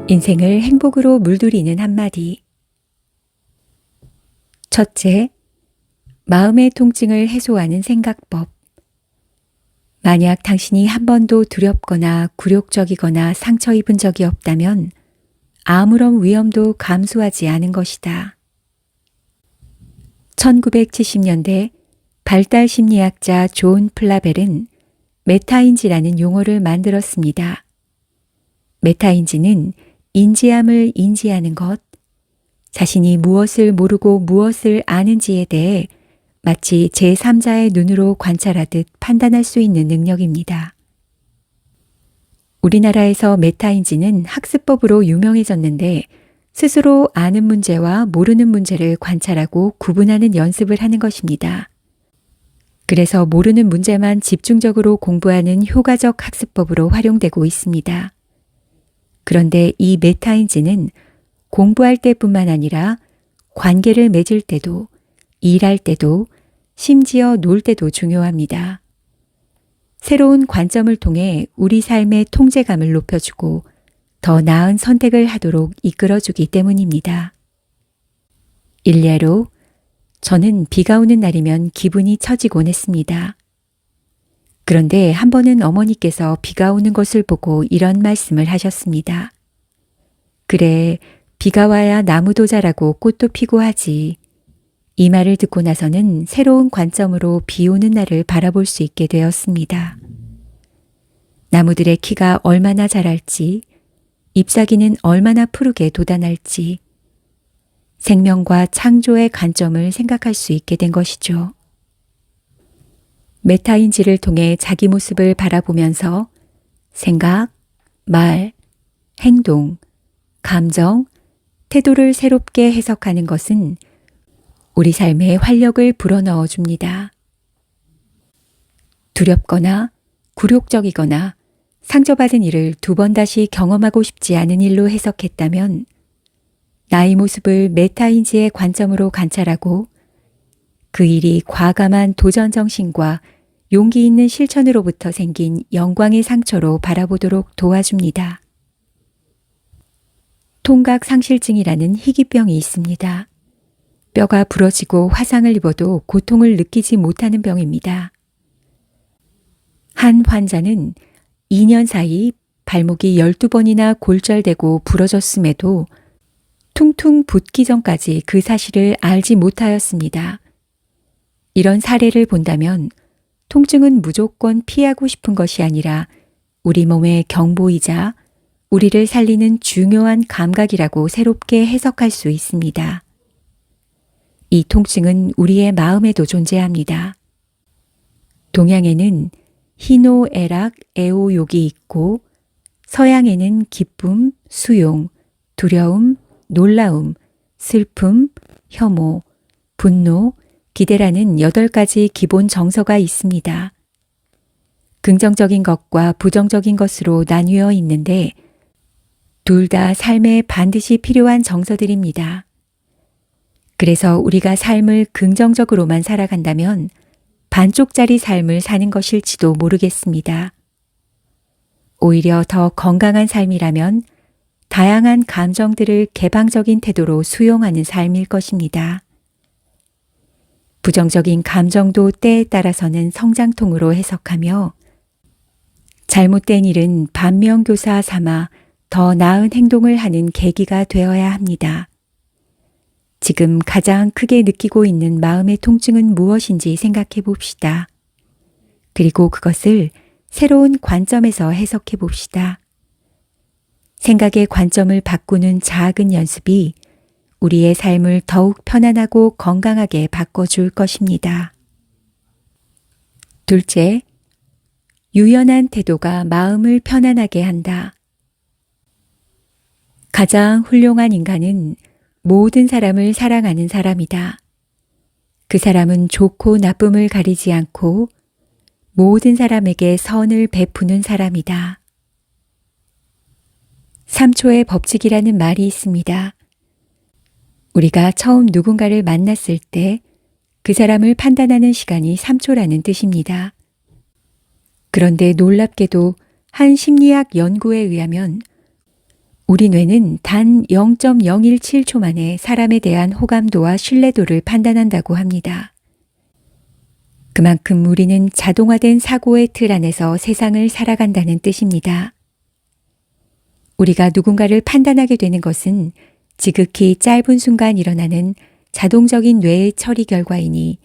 인생을 행복으로 물들이는 한마디. 첫째, 마음의 통증을 해소하는 생각법. 만약 당신이 한 번도 두렵거나 굴욕적이거나 상처 입은 적이 없다면 아무런 위험도 감수하지 않은 것이다. 1970년대 발달 심리학자 존 플라벨은 메타인지라는 용어를 만들었습니다. 메타인지는 인지함을 인지하는 것, 자신이 무엇을 모르고 무엇을 아는지에 대해 마치 제3자의 눈으로 관찰하듯 판단할 수 있는 능력입니다. 우리나라에서 메타인지는 학습법으로 유명해졌는데 스스로 아는 문제와 모르는 문제를 관찰하고 구분하는 연습을 하는 것입니다. 그래서 모르는 문제만 집중적으로 공부하는 효과적 학습법으로 활용되고 있습니다. 그런데 이 메타인지는 공부할 때뿐만 아니라 관계를 맺을 때도, 일할 때도, 심지어 놀 때도 중요합니다. 새로운 관점을 통해 우리 삶의 통제감을 높여주고 더 나은 선택을 하도록 이끌어주기 때문입니다. 일례로 저는 비가 오는 날이면 기분이 처지곤 했습니다. 그런데 한 번은 어머니께서 비가 오는 것을 보고 이런 말씀을 하셨습니다. 그래, 비가 와야 나무도 자라고 꽃도 피고 하지. 이 말을 듣고 나서는 새로운 관점으로 비 오는 날을 바라볼 수 있게 되었습니다. 나무들의 키가 얼마나 자랄지, 잎사귀는 얼마나 푸르게 돋아날지, 생명과 창조의 관점을 생각할 수 있게 된 것이죠. 메타인지를 통해 자기 모습을 바라보면서 생각, 말, 행동, 감정, 태도를 새롭게 해석하는 것은 우리 삶에 활력을 불어넣어 줍니다. 두렵거나 굴욕적이거나 상처받은 일을 두 번 다시 경험하고 싶지 않은 일로 해석했다면 나의 모습을 메타인지의 관점으로 관찰하고 그 일이 과감한 도전 정신과 용기 있는 실천으로부터 생긴 영광의 상처로 바라보도록 도와줍니다. 통각상실증이라는 희귀병이 있습니다. 뼈가 부러지고 화상을 입어도 고통을 느끼지 못하는 병입니다. 한 환자는 2년 사이 발목이 12번이나 골절되고 부러졌음에도 퉁퉁 붓기 전까지 그 사실을 알지 못하였습니다. 이런 사례를 본다면 통증은 무조건 피하고 싶은 것이 아니라 우리 몸의 경보이자 우리를 살리는 중요한 감각이라고 새롭게 해석할 수 있습니다. 이 통증은 우리의 마음에도 존재합니다. 동양에는 희노애락, 애오욕이 있고 서양에는 기쁨, 수용, 두려움, 놀라움, 슬픔, 혐오, 분노, 기대라는 8가지 기본 정서가 있습니다. 긍정적인 것과 부정적인 것으로 나뉘어 있는데 둘 다 삶에 반드시 필요한 정서들입니다. 그래서 우리가 삶을 긍정적으로만 살아간다면 반쪽짜리 삶을 사는 것일지도 모르겠습니다. 오히려 더 건강한 삶이라면 다양한 감정들을 개방적인 태도로 수용하는 삶일 것입니다. 부정적인 감정도 때에 따라서는 성장통으로 해석하며 잘못된 일은 반면교사 삼아 더 나은 행동을 하는 계기가 되어야 합니다. 지금 가장 크게 느끼고 있는 마음의 통증은 무엇인지 생각해 봅시다. 그리고 그것을 새로운 관점에서 해석해 봅시다. 생각의 관점을 바꾸는 작은 연습이 우리의 삶을 더욱 편안하고 건강하게 바꿔줄 것입니다. 둘째, 유연한 태도가 마음을 편안하게 한다. 가장 훌륭한 인간은 모든 사람을 사랑하는 사람이다. 그 사람은 좋고 나쁨을 가리지 않고 모든 사람에게 선을 베푸는 사람이다. 3초의 법칙이라는 말이 있습니다. 우리가 처음 누군가를 만났을 때 그 사람을 판단하는 시간이 3초라는 뜻입니다. 그런데 놀랍게도 한 심리학 연구에 의하면 우리 뇌는 단 0.017초 만에 사람에 대한 호감도와 신뢰도를 판단한다고 합니다. 그만큼 우리는 자동화된 사고의 틀 안에서 세상을 살아간다는 뜻입니다. 우리가 누군가를 판단하게 되는 것은 지극히 짧은 순간 일어나는 자동적인 뇌의 처리 결과이니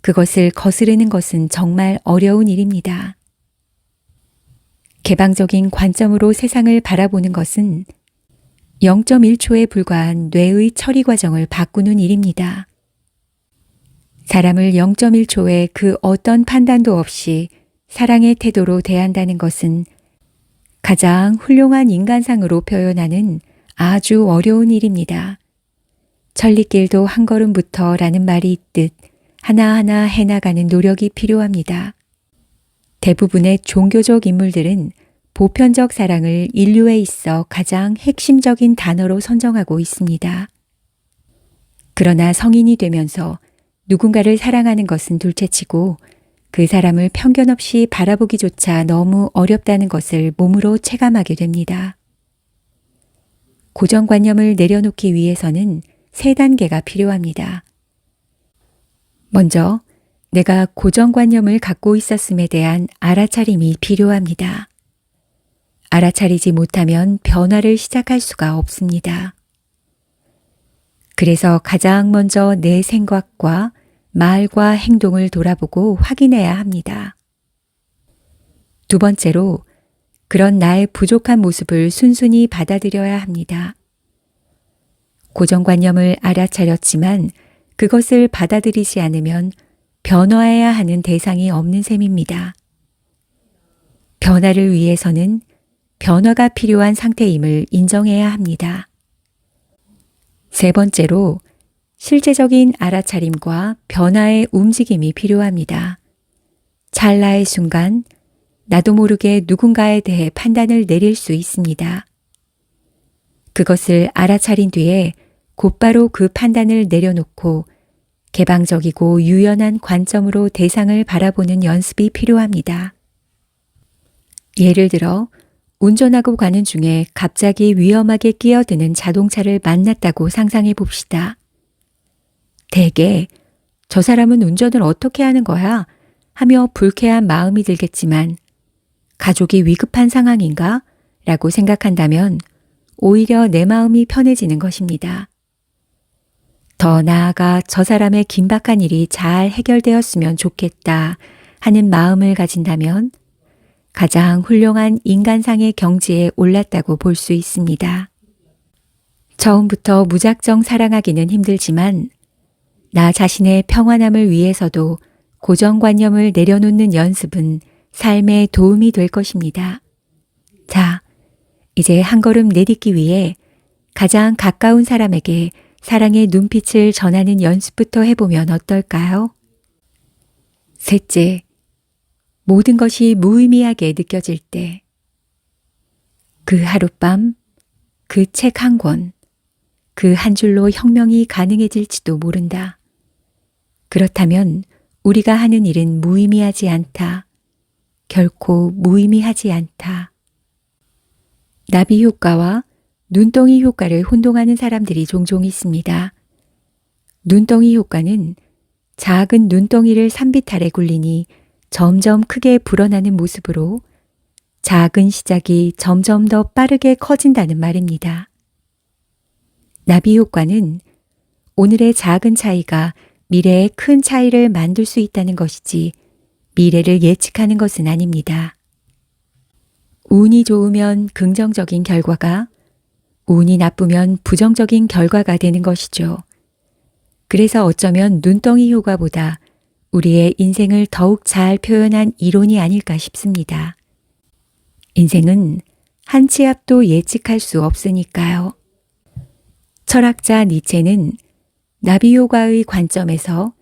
그것을 거스르는 것은 정말 어려운 일입니다. 개방적인 관점으로 세상을 바라보는 것은 0.1초에 불과한 뇌의 처리 과정을 바꾸는 일입니다. 사람을 0.1초에 그 어떤 판단도 없이 사랑의 태도로 대한다는 것은 가장 훌륭한 인간상으로 표현하는 아주 어려운 일입니다. 천리길도 한 걸음부터 라는 말이 있듯 하나하나 해나가는 노력이 필요합니다. 대부분의 종교적 인물들은 보편적 사랑을 인류에 있어 가장 핵심적인 단어로 선정하고 있습니다. 그러나 성인이 되면서 누군가를 사랑하는 것은 둘째치고 그 사람을 편견 없이 바라보기조차 너무 어렵다는 것을 몸으로 체감하게 됩니다. 고정관념을 내려놓기 위해서는 3단계가 필요합니다. 먼저 내가 고정관념을 갖고 있었음에 대한 알아차림이 필요합니다. 알아차리지 못하면 변화를 시작할 수가 없습니다. 그래서 가장 먼저 내 생각과 말과 행동을 돌아보고 확인해야 합니다. 두 번째로 그런 나의 부족한 모습을 순순히 받아들여야 합니다. 고정관념을 알아차렸지만 그것을 받아들이지 않으면 변화해야 하는 대상이 없는 셈입니다. 변화를 위해서는 변화가 필요한 상태임을 인정해야 합니다. 세 번째로 실제적인 알아차림과 변화의 움직임이 필요합니다. 찰나의 순간 나도 모르게 누군가에 대해 판단을 내릴 수 있습니다. 그것을 알아차린 뒤에 곧바로 그 판단을 내려놓고 개방적이고 유연한 관점으로 대상을 바라보는 연습이 필요합니다. 예를 들어 운전하고 가는 중에 갑자기 위험하게 끼어드는 자동차를 만났다고 상상해 봅시다. 대개 저 사람은 운전을 어떻게 하는 거야? 하며 불쾌한 마음이 들겠지만 가족이 위급한 상황인가? 라고 생각한다면 오히려 내 마음이 편해지는 것입니다. 더 나아가 저 사람의 긴박한 일이 잘 해결되었으면 좋겠다 하는 마음을 가진다면 가장 훌륭한 인간상의 경지에 올랐다고 볼 수 있습니다. 처음부터 무작정 사랑하기는 힘들지만 나 자신의 평안함을 위해서도 고정관념을 내려놓는 연습은 삶에 도움이 될 것입니다. 자, 이제 한 걸음 내딛기 위해 가장 가까운 사람에게 사랑의 눈빛을 전하는 연습부터 해보면 어떨까요? 셋째, 모든 것이 무의미하게 느껴질 때, 그 하룻밤, 그 책 한 권, 그 한 줄로 혁명이 가능해질지도 모른다. 그렇다면 우리가 하는 일은 무의미하지 않다. 결코 무의미하지 않다. 나비 효과와 눈덩이 효과를 혼동하는 사람들이 종종 있습니다. 눈덩이 효과는 작은 눈덩이를 산비탈에 굴리니 점점 크게 불어나는 모습으로 작은 시작이 점점 더 빠르게 커진다는 말입니다. 나비 효과는 오늘의 작은 차이가 미래의 큰 차이를 만들 수 있다는 것이지 미래를 예측하는 것은 아닙니다. 운이 좋으면 긍정적인 결과가, 운이 나쁘면 부정적인 결과가 되는 것이죠. 그래서 어쩌면 눈덩이 효과보다 우리의 인생을 더욱 잘 표현한 이론이 아닐까 싶습니다. 인생은 한 치 앞도 예측할 수 없으니까요. 철학자 니체는 나비 효과의 관점에서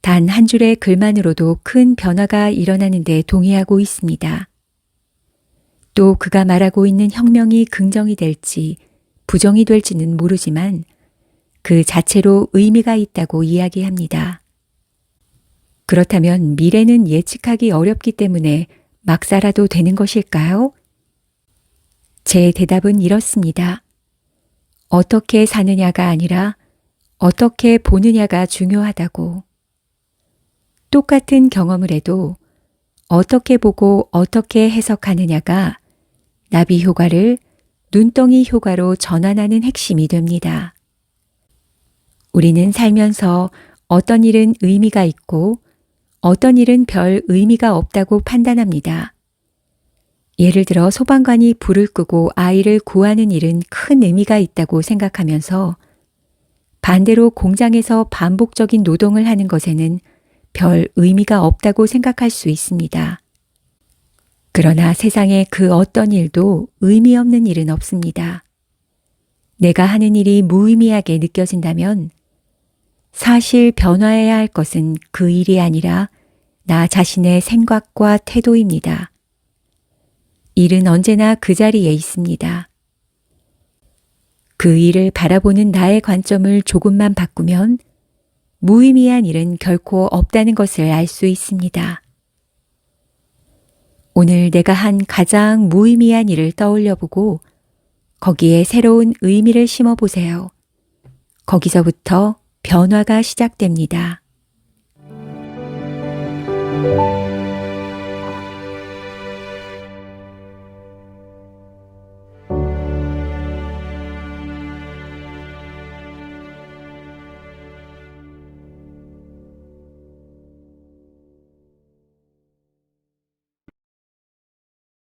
단 한 줄의 글만으로도 큰 변화가 일어나는 데 동의하고 있습니다. 또 그가 말하고 있는 혁명이 긍정이 될지 부정이 될지는 모르지만 그 자체로 의미가 있다고 이야기합니다. 그렇다면 미래는 예측하기 어렵기 때문에 막 살아도 되는 것일까요? 제 대답은 이렇습니다. 어떻게 사느냐가 아니라 어떻게 보느냐가 중요하다고. 똑같은 경험을 해도 어떻게 보고 어떻게 해석하느냐가 나비 효과를 눈덩이 효과로 전환하는 핵심이 됩니다. 우리는 살면서 어떤 일은 의미가 있고 어떤 일은 별 의미가 없다고 판단합니다. 예를 들어 소방관이 불을 끄고 아이를 구하는 일은 큰 의미가 있다고 생각하면서 반대로 공장에서 반복적인 노동을 하는 것에는 별 의미가 없다고 생각할 수 있습니다. 그러나 세상에 그 어떤 일도 의미 없는 일은 없습니다. 내가 하는 일이 무의미하게 느껴진다면 사실 변화해야 할 것은 그 일이 아니라 나 자신의 생각과 태도입니다. 일은 언제나 그 자리에 있습니다. 그 일을 바라보는 나의 관점을 조금만 바꾸면 무의미한 일은 결코 없다는 것을 알 수 있습니다. 오늘 내가 한 가장 무의미한 일을 떠올려 보고 거기에 새로운 의미를 심어 보세요. 거기서부터 변화가 시작됩니다.